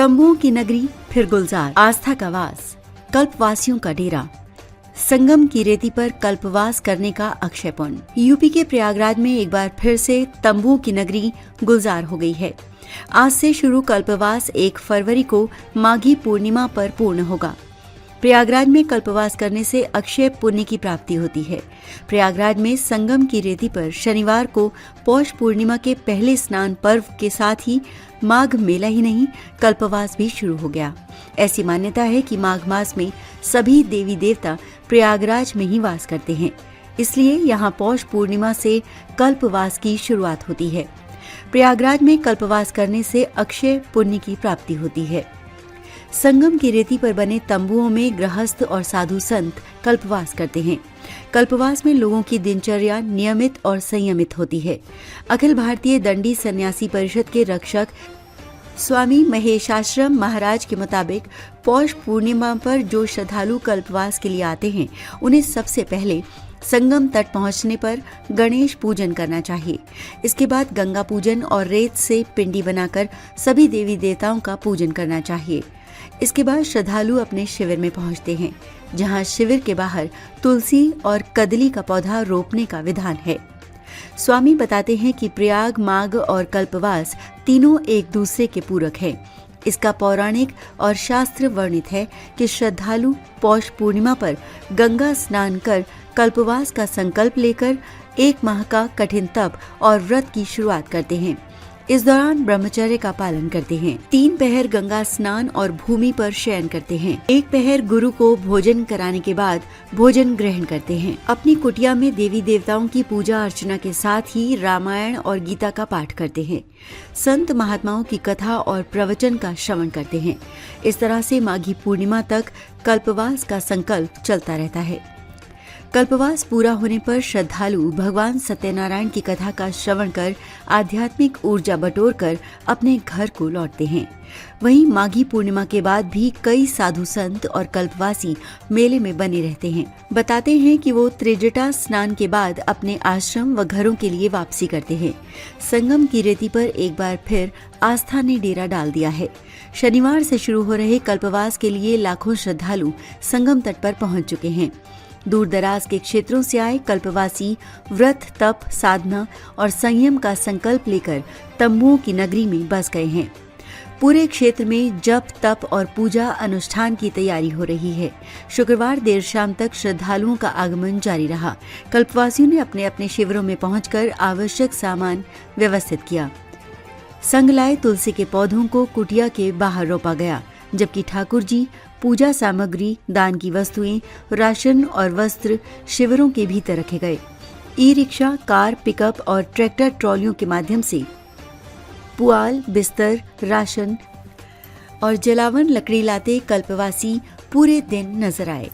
तंबुओं की नगरी फिर गुलजार, आस्था का वास, कल्पवासियों का डेरा। संगम की रेती पर कल्पवास करने का अक्षय पुण्य। यूपी के प्रयागराज में एक बार फिर से तंबुओं की नगरी गुलजार हो गई है। आज से शुरू कल्पवास 1 फरवरी को माघी पूर्णिमा पर पूर्ण होगा। प्रयागराज में कल्पवास करने से अक्षय पुण्य की प्राप्ति होती है। प्रयागराज में संगम की रेती पर शनिवार को पौष पूर्णिमा के पहले स्नान पर्व के साथ ही माघ मेला ही नहीं, कल्पवास भी शुरू हो गया। ऐसी मान्यता है कि माघ मास में सभी देवी देवता प्रयागराज में ही वास करते हैं, इसलिए यहाँ पौष पूर्णिमा से कल्पवास की शुरुआत होती है। प्रयागराज में कल्पवास करने से अक्षय पुण्य की प्राप्ति होती है। संगम की रेती पर बने तंबुओं में गृहस्थ और साधु संत कल्पवास करते हैं। कल्पवास में लोगों की दिनचर्या नियमित और संयमित होती है। अखिल भारतीय दंडी सन्यासी परिषद के रक्षक स्वामी महेशाश्रम महाराज के मुताबिक पौष पूर्णिमा पर जो श्रद्धालु कल्पवास के लिए आते हैं, उन्हें सबसे पहले संगम तट पहुंचने पर गणेश पूजन करना चाहिए। इसके बाद गंगा पूजन और रेत से पिंडी बनाकर सभी देवी देवताओं का पूजन करना चाहिए। इसके बाद श्रद्धालु अपने शिविर में पहुंचते हैं, जहां शिविर के बाहर तुलसी और कदली का पौधा रोपने का विधान है। स्वामी बताते हैं कि प्रयाग, माघ और कल्पवास तीनों एक दूसरे के पूरक हैं। इसका पौराणिक और शास्त्र वर्णित है कि श्रद्धालु पौष पूर्णिमा पर गंगा स्नान कर कल्पवास का संकल्प लेकर 1 माह का कठिन तप और व्रत की शुरुआत करते हैं। इस दौरान ब्रह्मचर्य का पालन करते हैं। 3 पहर गंगा स्नान और भूमि पर शयन करते हैं। 1 पहर गुरु को भोजन कराने के बाद भोजन ग्रहण करते हैं। अपनी कुटिया में देवी देवताओं की पूजा अर्चना के साथ ही रामायण और गीता का पाठ करते हैं। संत महात्माओं की कथा और प्रवचन का श्रवण करते हैं। इस तरह से माघी पूर्णिमा तक कल्पवास का संकल्प चलता रहता है। कल्पवास पूरा होने पर श्रद्धालु भगवान सत्यनारायण की कथा का श्रवण कर आध्यात्मिक ऊर्जा बटोरकर अपने घर को लौटते हैं। वहीं माघी पूर्णिमा के बाद भी कई साधु संत और कल्पवासी मेले में बने रहते हैं। बताते हैं कि वो त्रिजटा स्नान के बाद अपने आश्रम व घरों के लिए वापसी करते हैं। संगम की रेती पर एक बार फिर आस्था ने डेरा डाल दिया है। शनिवार से शुरू हो रहे कल्पवास के लिए लाखों श्रद्धालु संगम तट पर पहुंच चुके हैं। दूर दराज के क्षेत्रों से आए कल्पवासी व्रत, तप, साधना और संयम का संकल्प लेकर तंबुओं की नगरी में बस गए हैं। पूरे क्षेत्र में जप, तप और पूजा अनुष्ठान की तैयारी हो रही है। शुक्रवार देर शाम तक श्रद्धालुओं का आगमन जारी रहा। कल्पवासियों ने अपने अपने शिविरों में पहुंचकर आवश्यक सामान व्यवस्थित किया। संग लाए तुलसी के पौधों को कुटिया के बाहर रोपा गया, जबकि ठाकुर जी पूजा सामग्री, दान की वस्तुएं, राशन और वस्त्र शिविरों के भीतर रखे गए। ई-रिक्शा, कार, पिकअप और ट्रैक्टर ट्रॉलियों के माध्यम से पुआल, बिस्तर, राशन और जलावन लकड़ी लाते कल्पवासी पूरे दिन नजर आए।